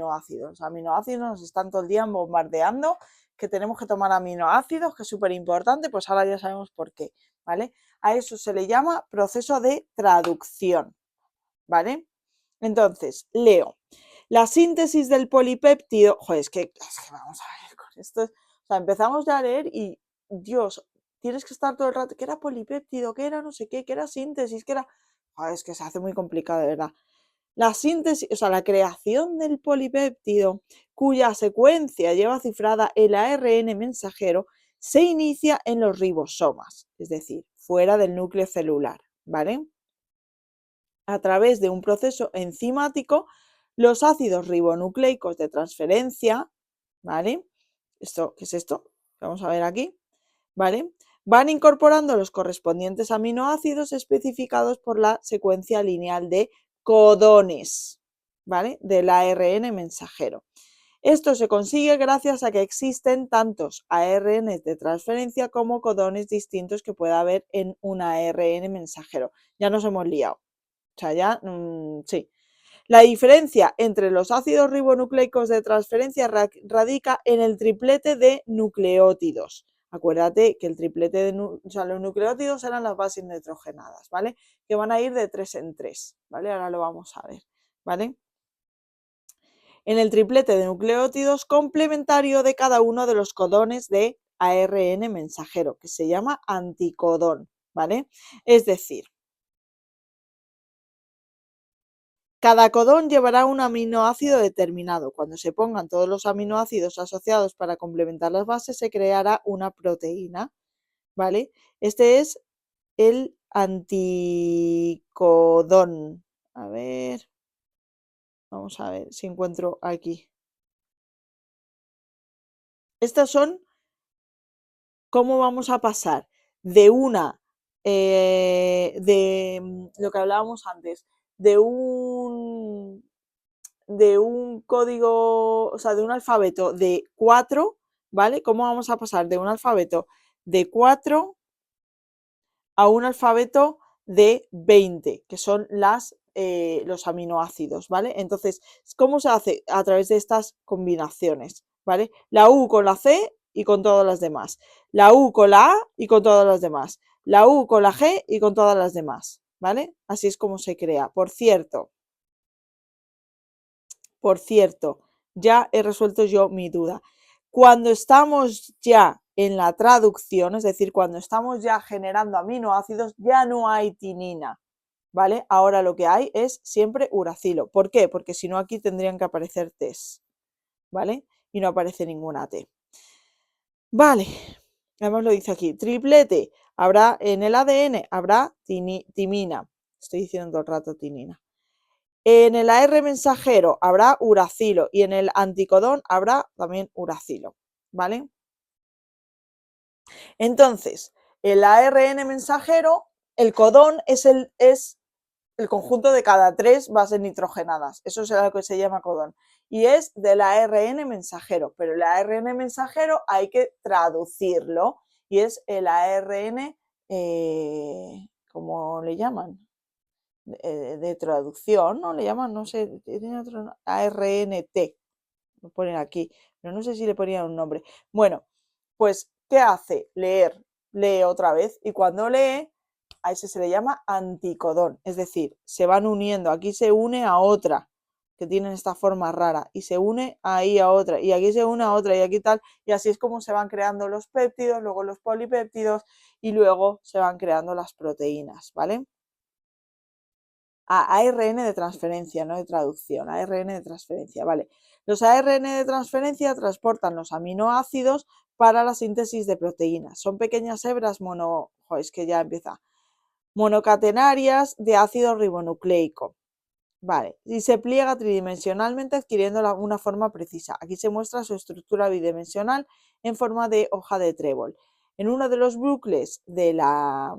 aminoácidos. Los aminoácidos nos están todo el día bombardeando, que tenemos que tomar aminoácidos, que es súper importante, pues ahora ya sabemos por qué, ¿vale? A eso se le llama proceso de traducción, ¿vale? Entonces, leo. La síntesis del polipéptido, joder, es que vamos a ver con esto, o sea, empezamos ya a leer y, Dios, tienes que estar todo el rato, ¿qué era polipéptido? ¿Qué era no sé qué? ¿Qué era síntesis? ¿Qué era? Joder, es que se hace muy complicado, de verdad. La síntesis, o sea, la creación del polipéptido, cuya secuencia lleva cifrada el ARN mensajero, se inicia en los ribosomas, es decir, fuera del núcleo celular, ¿vale? A través de un proceso enzimático, los ácidos ribonucleicos de transferencia, ¿vale? ¿Qué es esto? Vamos a ver aquí, ¿vale? Van incorporando los correspondientes aminoácidos especificados por la secuencia lineal de codones, ¿vale? Del ARN mensajero. Esto se consigue gracias a que existen tantos ARN de transferencia como codones distintos que pueda haber en un ARN mensajero. Ya nos hemos liado. O sea, ya, sí. La diferencia entre los ácidos ribonucleicos de transferencia radica en el triplete de nucleótidos. Acuérdate que el triplete de los nucleótidos eran las bases nitrogenadas, ¿vale? Que van a ir de 3 en 3, ¿vale? Ahora lo vamos a ver, ¿vale? En el triplete de nucleótidos complementario de cada uno de los codones de ARN mensajero, que se llama anticodón, ¿vale? Es decir, cada codón llevará un aminoácido determinado. Cuando se pongan todos los aminoácidos asociados para complementar las bases, se creará una proteína, ¿vale? Este es el anticodón. A ver, vamos a ver si encuentro aquí. Estas son cómo vamos a pasar de lo que hablábamos antes, de un código, o sea, de un alfabeto de 4, ¿vale? ¿Cómo vamos a pasar de un alfabeto de 4 a un alfabeto de 20, que son los aminoácidos, ¿vale? Entonces, ¿cómo se hace? A través de estas combinaciones, ¿vale? La U con la C y con todas las demás. La U con la A y con todas las demás. La U con la G y con todas las demás, ¿vale? Así es como se crea. Por cierto, ya he resuelto yo mi duda. Cuando estamos ya en la traducción, es decir, cuando estamos ya generando aminoácidos, ya no hay tinina, ¿vale? Ahora lo que hay es siempre uracilo. ¿Por qué? Porque si no aquí tendrían que aparecer Ts, ¿vale? Y no aparece ninguna T. Vale, además lo dice aquí, triplete, habrá en el ADN, habrá timina, estoy diciendo todo el rato tinina. En el AR mensajero habrá uracilo y en el anticodón habrá también uracilo, ¿vale? Entonces, el ARN mensajero, el codón es el conjunto de cada 3 bases nitrogenadas, eso es lo que se llama codón, y es del ARN mensajero, pero el ARN mensajero hay que traducirlo y es el ARN, ¿cómo le llaman? De traducción, ¿no? Le llaman, no sé, tiene otro ARNT, lo ponen aquí, pero no sé si le ponían un nombre. Bueno, pues, ¿qué hace? Leer, lee otra vez y cuando lee, a ese se le llama anticodón, es decir, se van uniendo, aquí se une a otra que tienen esta forma rara y se une ahí a otra y aquí se une a otra y aquí tal, y así es como se van creando los péptidos, luego los polipéptidos y luego se van creando las proteínas, ¿vale? ARN de transferencia, no de traducción, ARN de transferencia, vale. Los ARN de transferencia transportan los aminoácidos para la síntesis de proteínas. Son pequeñas hebras es que ya empieza. Monocatenarias de ácido ribonucleico. Vale, y se pliega tridimensionalmente adquiriendo una forma precisa. Aquí se muestra su estructura bidimensional en forma de hoja de trébol. En uno de los bucles en la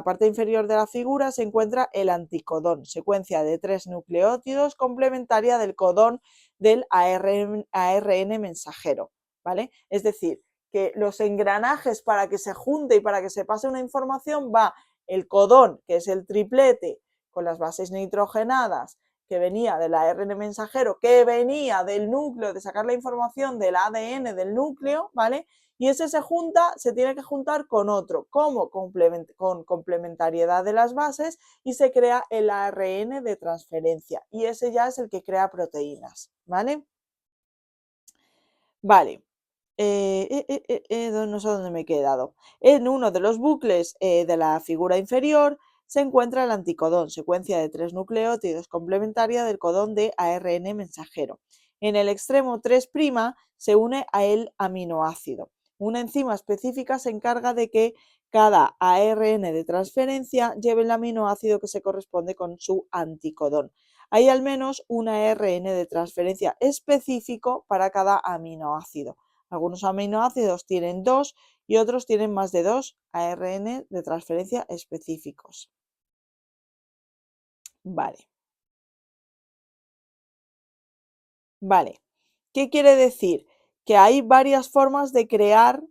parte inferior de la figura se encuentra el anticodón, secuencia de 3 nucleótidos complementaria del codón del ARN mensajero, ¿vale? Es decir, que los engranajes para que se junte y para que se pase una información va el codón, que es el triplete, con las bases nitrogenadas, que venía del ARN mensajero, que venía del núcleo, de sacar la información del ADN del núcleo, ¿vale? Y ese se junta, se tiene que juntar con otro, como con complementariedad de las bases, y se crea el ARN de transferencia. Y ese ya es el que crea proteínas, ¿vale? Vale. No sé dónde me he quedado. En uno de los bucles de la figura inferior se encuentra el anticodón, secuencia de 3 nucleótidos complementaria del codón de ARN mensajero. En el extremo 3' se une a el aminoácido. Una enzima específica se encarga de que cada ARN de transferencia lleve el aminoácido que se corresponde con su anticodón. Hay al menos un ARN de transferencia específico para cada aminoácido. Algunos aminoácidos tienen 2 y otros tienen más de 2 ARN de transferencia específicos. Vale. Vale. ¿Qué quiere decir? Que hay varias formas de crear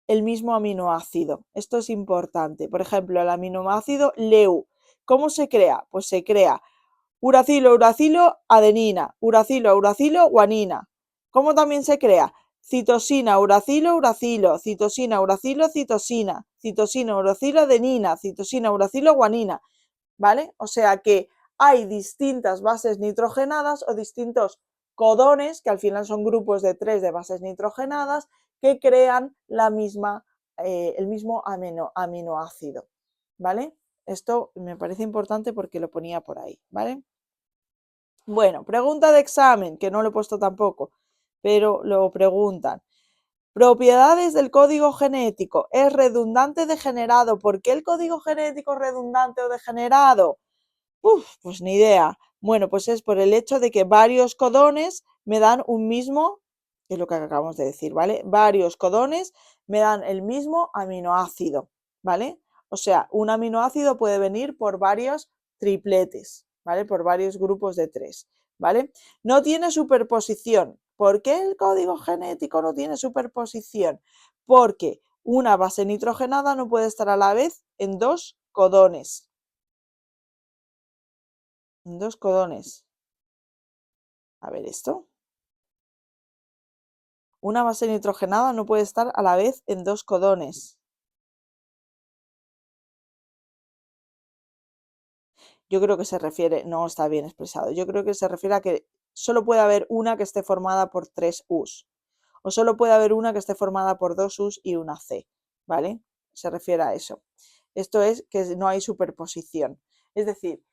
el mismo aminoácido. Esto es importante. Por ejemplo, el aminoácido LEU. ¿Cómo se crea? Pues se crea uracilo, uracilo, adenina, uracilo, uracilo, guanina. ¿Cómo también se crea? Citosina, uracilo, uracilo, citosina, uracilo, citosina, citosina, uracilo, adenina, citosina, uracilo, guanina, ¿vale? O sea que hay distintas bases nitrogenadas o distintos codones, que al final son grupos de 3 de bases nitrogenadas, que crean el mismo aminoácido, ¿vale? Esto me parece importante porque lo ponía por ahí, ¿vale? Bueno, pregunta de examen, que no lo he puesto tampoco, pero lo preguntan. Propiedades del código genético. ¿Es redundante o degenerado? ¿Por qué el código genético es redundante o degenerado? Pues ni idea. Bueno, pues es por el hecho de que varios codones me dan un mismo, que es lo que acabamos de decir, ¿vale? Varios codones me dan el mismo aminoácido, ¿vale? O sea, un aminoácido puede venir por varios tripletes, ¿vale? Por varios grupos de 3, ¿vale? No tiene superposición. ¿Por qué el código genético no tiene superposición? Porque una base nitrogenada no puede estar a la vez en 2 codones. En 2 codones. A ver esto. Una base nitrogenada no puede estar a la vez en 2 codones. Yo creo que se refiere, no está bien expresado, yo creo que se refiere a que solo puede haber una que esté formada por 3 U's. O solo puede haber una que esté formada por 2 U's y una C, ¿vale? Se refiere a eso. Esto es que no hay superposición. Es decir,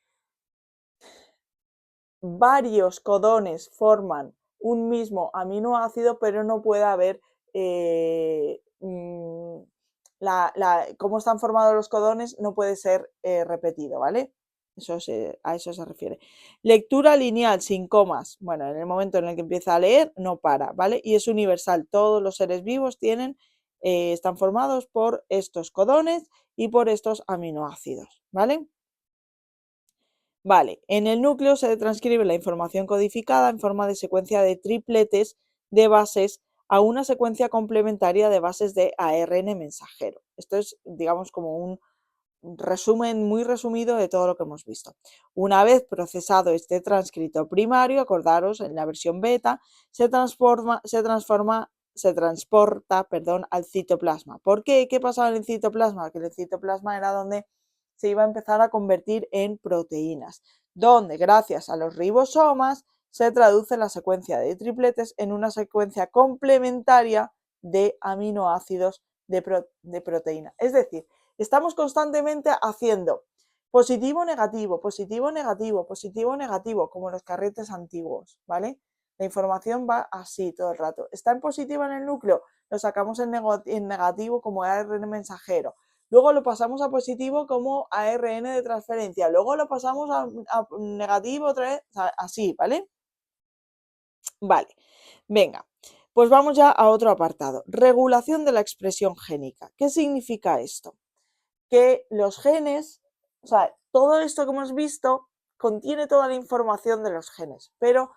varios codones forman un mismo aminoácido, pero no puede haber cómo están formados los codones no puede ser repetido, ¿vale? A eso se refiere. Lectura lineal sin comas. Bueno, en el momento en el que empieza a leer, no para, ¿vale? Y es universal. Todos los seres vivos están formados por estos codones y por estos aminoácidos, ¿vale? Vale, en el núcleo se transcribe la información codificada en forma de secuencia de tripletes de bases a una secuencia complementaria de bases de ARN mensajero. Esto es, digamos, como un resumen muy resumido de todo lo que hemos visto. Una vez procesado este transcrito primario, acordaros, en la versión beta, se transporta, al citoplasma. ¿Por qué? ¿Qué pasaba en el citoplasma? Que el citoplasma era donde se iba a empezar a convertir en proteínas, donde gracias a los ribosomas se traduce la secuencia de tripletes en una secuencia complementaria de aminoácidos de proteína. Es decir, estamos constantemente haciendo positivo, negativo, positivo, negativo, positivo, negativo, como los carretes antiguos, ¿vale? La información va así todo el rato. Está en positivo en el núcleo, lo sacamos en negativo como ARN mensajero. Luego lo pasamos a positivo como ARN de transferencia. Luego lo pasamos a negativo otra vez, así, ¿vale? Vale, venga. Pues vamos ya a otro apartado. Regulación de la expresión génica. ¿Qué significa esto? Que los genes, o sea, todo esto que hemos visto contiene toda la información de los genes, pero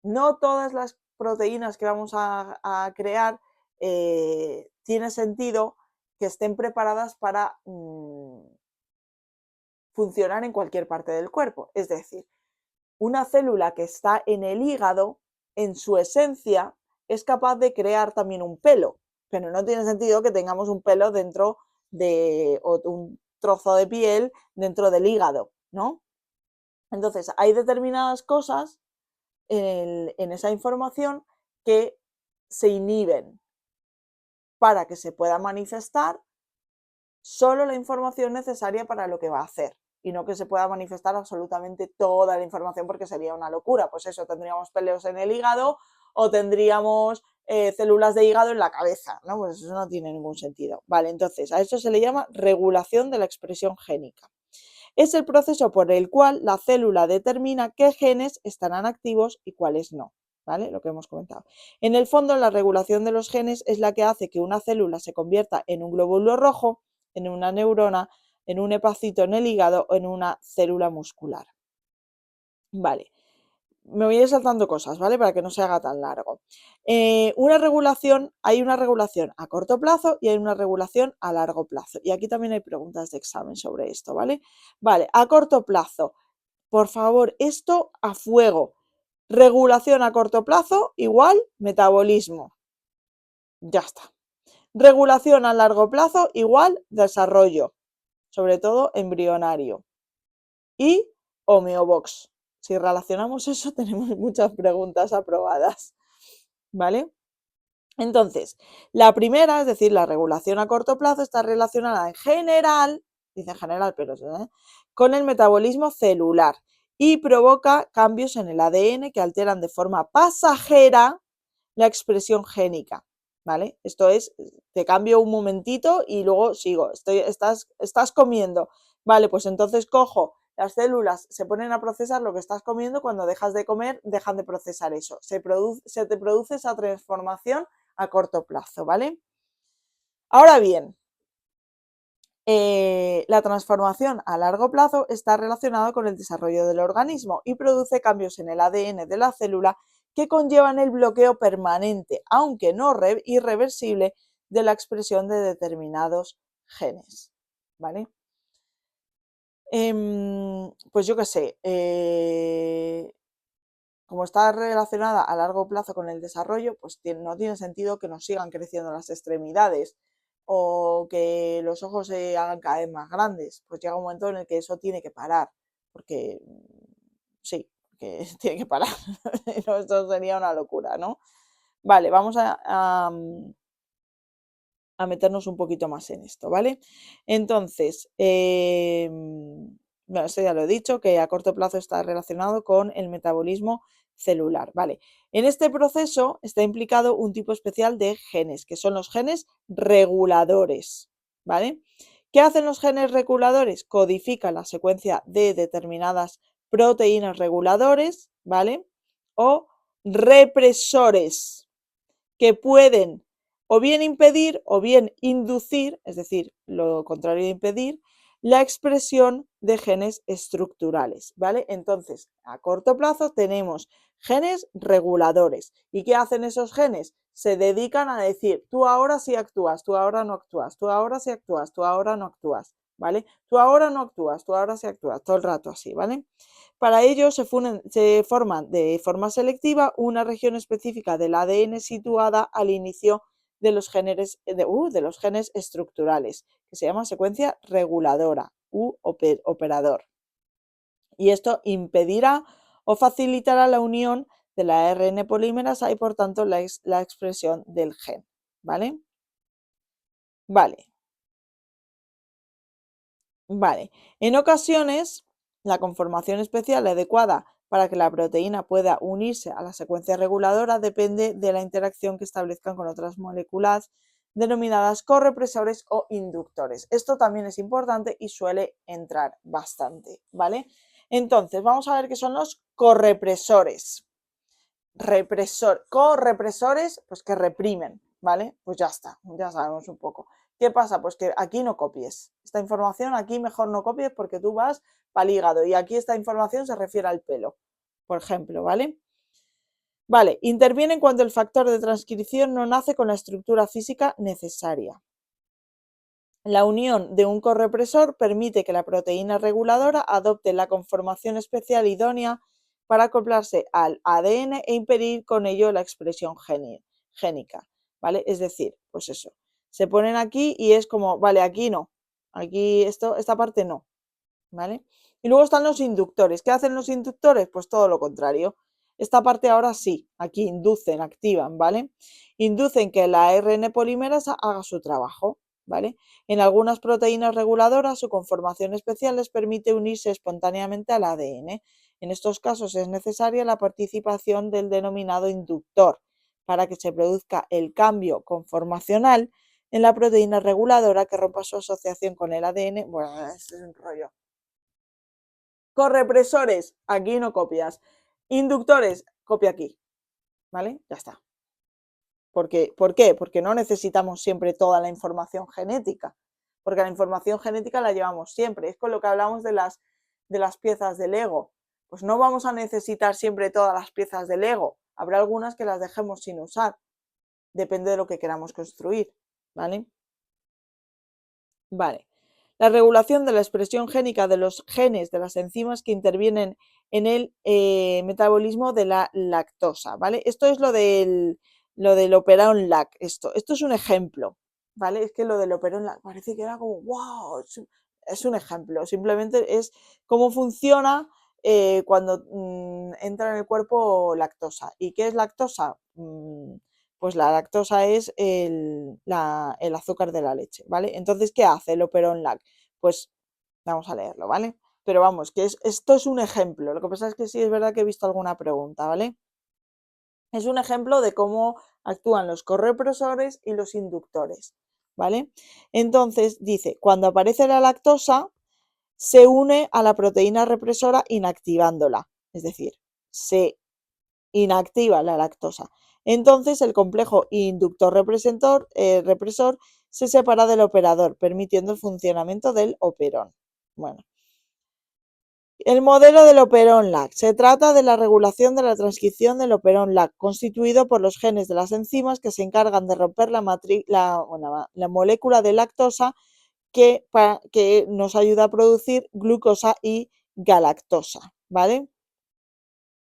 no todas las proteínas que vamos a crear tiene sentido que estén preparadas para funcionar en cualquier parte del cuerpo. Es decir, una célula que está en el hígado, en su esencia, es capaz de crear también un pelo, pero no tiene sentido que tengamos un pelo dentro de, o un trozo de piel dentro del hígado, ¿no? Entonces, hay determinadas cosas en esa información que se inhiben para que se pueda manifestar solo la información necesaria para lo que va a hacer y no que se pueda manifestar absolutamente toda la información porque sería una locura. Pues eso, tendríamos pelos en el hígado o tendríamos células de hígado en la cabeza, ¿no? Pues eso no tiene ningún sentido. Vale, entonces a eso se le llama regulación de la expresión génica. Es el proceso por el cual la célula determina qué genes estarán activos y cuáles no, ¿vale? Lo que hemos comentado. En el fondo, la regulación de los genes es la que hace que una célula se convierta en un glóbulo rojo, en una neurona, en un hepacito en el hígado o en una célula muscular. Vale, me voy a ir saltando cosas, ¿vale? Para que no se haga tan largo. Hay una regulación a corto plazo y hay una regulación a largo plazo. Y aquí también hay preguntas de examen sobre esto, ¿vale? Vale, a corto plazo, por favor, esto a fuego. Regulación a corto plazo igual metabolismo. Ya está. Regulación a largo plazo igual desarrollo, sobre todo embrionario. Y homeobox. Si relacionamos eso, tenemos muchas preguntas aprobadas, ¿vale? Entonces, la primera, es decir, la regulación a corto plazo, está relacionada en general, dice en general, pero con el metabolismo celular y provoca cambios en el ADN que alteran de forma pasajera la expresión génica, ¿vale? Esto es, te cambio un momentito y luego sigo, estás comiendo, vale, pues entonces cojo las células, se ponen a procesar lo que estás comiendo, cuando dejas de comer, dejan de procesar eso, se te produce esa transformación a corto plazo, ¿vale? Ahora bien, la transformación a largo plazo está relacionada con el desarrollo del organismo y produce cambios en el ADN de la célula que conllevan el bloqueo permanente, aunque no irreversible, de la expresión de determinados genes, ¿vale? Pues yo qué sé, como está relacionada a largo plazo con el desarrollo, pues no tiene sentido que nos sigan creciendo las extremidades o que los ojos se hagan cada vez más grandes. Pues llega un momento en el que eso tiene que parar, porque sí, que tiene que parar. Esto sería una locura, ¿no? Vale, vamos a meternos un poquito más en esto, ¿vale? Entonces, bueno, esto ya lo he dicho, que a corto plazo está relacionado con el metabolismo celular, ¿vale? En este proceso está implicado un tipo especial de genes, que son los genes reguladores, ¿vale? ¿Qué hacen los genes reguladores? Codifican la secuencia de determinadas proteínas reguladores, ¿vale? O represores, que pueden o bien impedir o bien inducir, es decir, lo contrario de impedir, la expresión de genes estructurales, ¿vale? Entonces, a corto plazo tenemos genes reguladores. ¿Y qué hacen esos genes? Se dedican a decir, tú ahora sí actúas, tú ahora no actúas, tú ahora sí actúas, tú ahora no actúas, ¿vale? Tú ahora no actúas, tú ahora sí actúas, todo el rato así, ¿vale? Para ello se forman de forma selectiva una región específica del ADN situada al inicio de los genes estructurales, que se llama secuencia reguladora u operador. Y esto impedirá o facilitará la unión de la ARN polimerasa y por tanto la expresión del gen. ¿Vale? Vale. Vale. En ocasiones, la conformación especial adecuada para que la proteína pueda unirse a la secuencia reguladora depende de la interacción que establezcan con otras moléculas denominadas correpresores o inductores. Esto también es importante y suele entrar bastante, ¿vale? Entonces, vamos a ver qué son los correpresores. Correpresores, pues que reprimen, ¿vale? Pues ya está, ya sabemos un poco. ¿Qué pasa? Pues que aquí no copies. Esta información aquí mejor no copies porque tú vas para el hígado y aquí esta información se refiere al pelo, por ejemplo, ¿vale? Vale, intervienen cuando el factor de transcripción no nace con la estructura física necesaria. La unión de un correpresor permite que la proteína reguladora adopte la conformación especial idónea para acoplarse al ADN e impedir con ello la expresión génica, ¿vale? Es decir, pues eso, se ponen aquí y es como, vale, aquí no, aquí esta parte no, ¿vale? Y luego están los inductores. ¿Qué hacen los inductores? Pues todo lo contrario. Esta parte ahora sí, aquí inducen, activan, ¿vale? Inducen que la ARN polimerasa haga su trabajo, ¿vale? En algunas proteínas reguladoras su conformación especial les permite unirse espontáneamente al ADN. En estos casos es necesaria la participación del denominado inductor para que se produzca el cambio conformacional en la proteína reguladora que rompa su asociación con el ADN. Bueno, es un rollo. Correpresores, aquí no copias. Inductores, copia aquí, ¿vale? Ya está. ¿Por qué? Porque no necesitamos siempre toda la información genética, porque la información genética la llevamos siempre. Es con lo que hablamos de las piezas de Lego. Pues no vamos a necesitar siempre todas las piezas de Lego. Habrá algunas que las dejemos sin usar. Depende de lo que queramos construir, ¿vale? Vale. La regulación de la expresión génica de los genes de las enzimas que intervienen en el metabolismo de la lactosa, ¿vale? Esto es lo del Operon Lac, esto es un ejemplo, ¿vale? Es que lo del Operon Lac parece que era como, wow, es un ejemplo, simplemente es cómo funciona cuando entra en el cuerpo lactosa. ¿Y qué es lactosa? Pues la lactosa es el azúcar de la leche, ¿vale? Entonces, ¿qué hace el Operon Lac? Pues vamos a leerlo, ¿vale? Pero vamos, que esto es un ejemplo. Lo que pasa es que sí es verdad que he visto alguna pregunta, ¿vale? Es un ejemplo de cómo actúan los correpresores y los inductores, ¿vale? Entonces, dice, cuando aparece la lactosa, se une a la proteína represora inactivándola, es decir, se inactiva la lactosa. Entonces el complejo inductor-represor se separa del operador, permitiendo el funcionamiento del operón. Bueno, el modelo del operón LAC. Se trata de la regulación de la transcripción del operón LAC, constituido por los genes de las enzimas que se encargan de romper la molécula de lactosa que nos ayuda a producir glucosa y galactosa, ¿vale?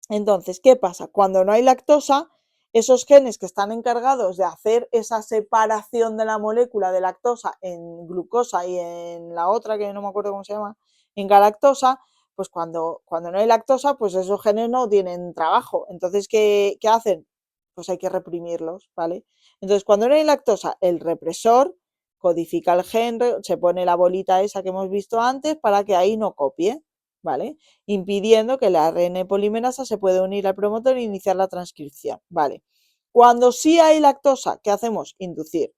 Entonces, ¿qué pasa? Cuando no hay lactosa, esos genes que están encargados de hacer esa separación de la molécula de lactosa en glucosa y en la otra, que no me acuerdo cómo se llama, en galactosa, pues cuando no hay lactosa, pues esos genes no tienen trabajo. Entonces, ¿qué hacen? Pues hay que reprimirlos, ¿vale? Entonces, cuando no hay lactosa, el represor codifica el gen, se pone la bolita esa que hemos visto antes para que ahí no copie, ¿vale? Impidiendo que la ARN polimerasa se pueda unir al promotor e iniciar la transcripción, ¿vale? Cuando sí hay lactosa, ¿qué hacemos? Inducir.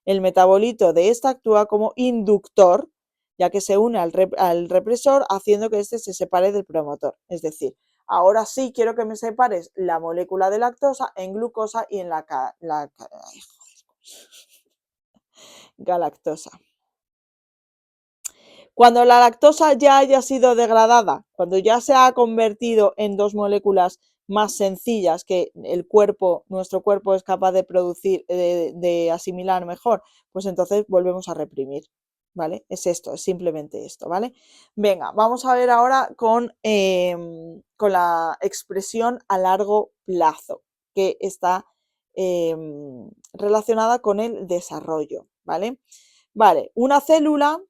El metabolito de esta actúa como inductor, ya que se une al represor haciendo que éste se separe del promotor. Es decir, ahora sí quiero que me separes la molécula de lactosa en glucosa y en galactosa. Cuando la lactosa ya haya sido degradada, cuando ya se ha convertido en dos moléculas más sencillas que nuestro cuerpo es capaz de producir, de asimilar mejor, pues entonces volvemos a reprimir, ¿vale? Es esto, es simplemente esto, ¿vale? Venga, vamos a ver ahora con la expresión a largo plazo, que está relacionada con el desarrollo, ¿vale? Vale, una célula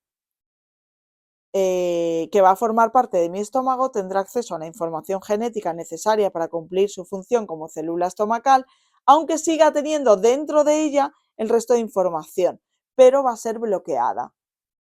que va a formar parte de mi estómago tendrá acceso a la información genética necesaria para cumplir su función como célula estomacal, aunque siga teniendo dentro de ella el resto de información, pero va a ser bloqueada.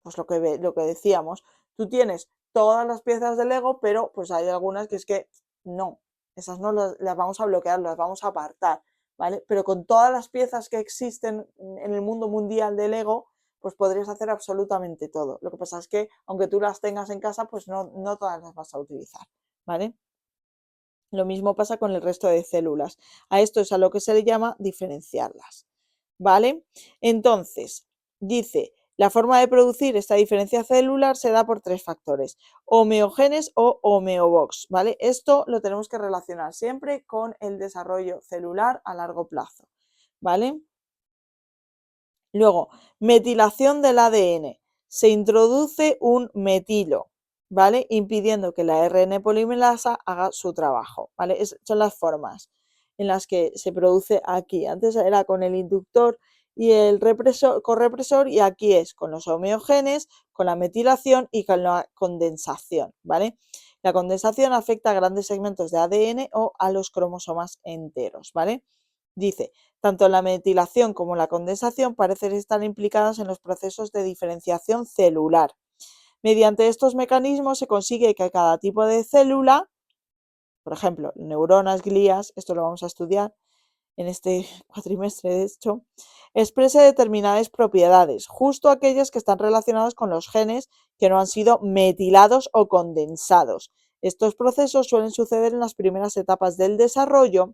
Pues lo que decíamos, tú tienes todas las piezas de Lego, pero pues hay algunas que es que no, esas no las vamos a bloquear, las vamos a apartar, ¿vale? Pero con todas las piezas que existen en el mundo mundial de Lego, pues podrías hacer absolutamente todo. Lo que pasa es que aunque tú las tengas en casa, pues no todas las vas a utilizar, ¿vale? Lo mismo pasa con el resto de células. A esto es a lo que se le llama diferenciarlas, ¿vale? Entonces, dice, la forma de producir esta diferencia celular se da por tres factores, homeogenes o homeobox, ¿vale? Esto lo tenemos que relacionar siempre con el desarrollo celular a largo plazo, ¿vale? Luego, metilación del ADN. Se introduce un metilo, ¿vale? Impidiendo que la ARN polimerasa haga su trabajo, ¿vale? Son las formas en las que se produce aquí. Antes era con el inductor y el correpresor y aquí es con los homeogenes, con la metilación y con la condensación, ¿vale? La condensación afecta a grandes segmentos de ADN o a los cromosomas enteros, ¿vale? Dice, tanto la metilación como la condensación parecen estar implicadas en los procesos de diferenciación celular. Mediante estos mecanismos se consigue que cada tipo de célula, por ejemplo, neuronas, glías, esto lo vamos a estudiar en este cuatrimestre, de hecho, exprese determinadas propiedades, justo aquellas que están relacionadas con los genes que no han sido metilados o condensados. Estos procesos suelen suceder en las primeras etapas del desarrollo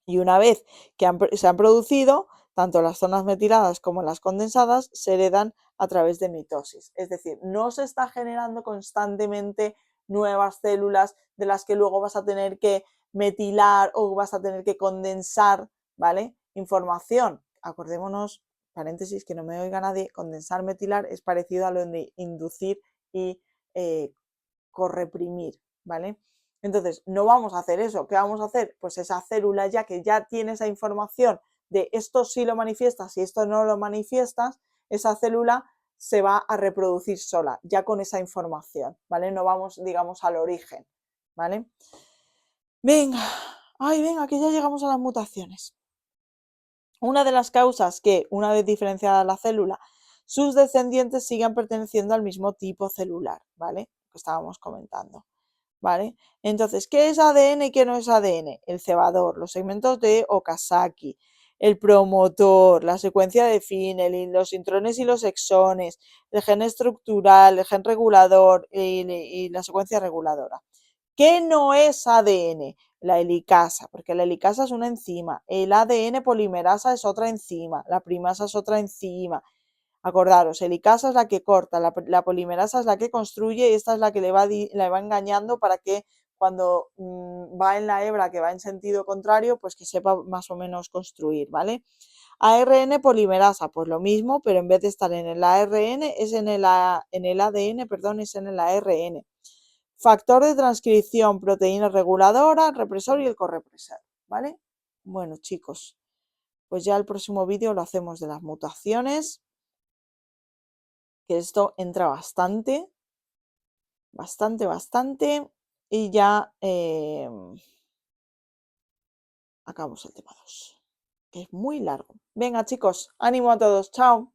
y una vez que se han producido, tanto las zonas metiladas como las condensadas se heredan a través de mitosis. Es decir, no se está generando constantemente nuevas células de las que luego vas a tener que metilar o vas a tener que condensar, ¿vale? Información. Acordémonos, paréntesis, que no me oiga nadie, condensar, metilar es parecido a lo de inducir y correprimir, ¿vale? Entonces, no vamos a hacer eso. ¿Qué vamos a hacer? Pues esa célula ya que ya tiene esa información de esto sí lo manifiestas y esto no lo manifiestas, esa célula se va a reproducir sola, ya con esa información, ¿vale? No vamos, digamos, al origen, ¿vale? Venga, ay, venga, que ya llegamos a las mutaciones. Una de las causas que, una vez diferenciada la célula, sus descendientes sigan perteneciendo al mismo tipo celular, ¿vale? Que estábamos comentando. ¿Vale? Entonces, ¿qué es ADN y qué no es ADN? El cebador, los segmentos de Okazaki, el promotor, la secuencia de Finelin, los intrones y los exones, el gen estructural, el gen regulador y la secuencia reguladora. ¿Qué no es ADN? La helicasa, porque la helicasa es una enzima, el ADN polimerasa es otra enzima, la primasa es otra enzima. Acordaros, helicasa es la que corta, la polimerasa es la que construye y esta es la que le va engañando para que cuando va en la hebra que va en sentido contrario, pues que sepa más o menos construir, ¿vale? ARN polimerasa, pues lo mismo, pero en vez de estar en el ARN, es en el ADN, perdón, es en el ARN. Factor de transcripción, proteína reguladora, represor y el correpresor, ¿vale? Bueno, chicos, pues ya el próximo vídeo lo hacemos de las mutaciones, que esto entra bastante, bastante, y ya acabamos el tema 2, que es muy largo. Venga, chicos, ánimo a todos, chao.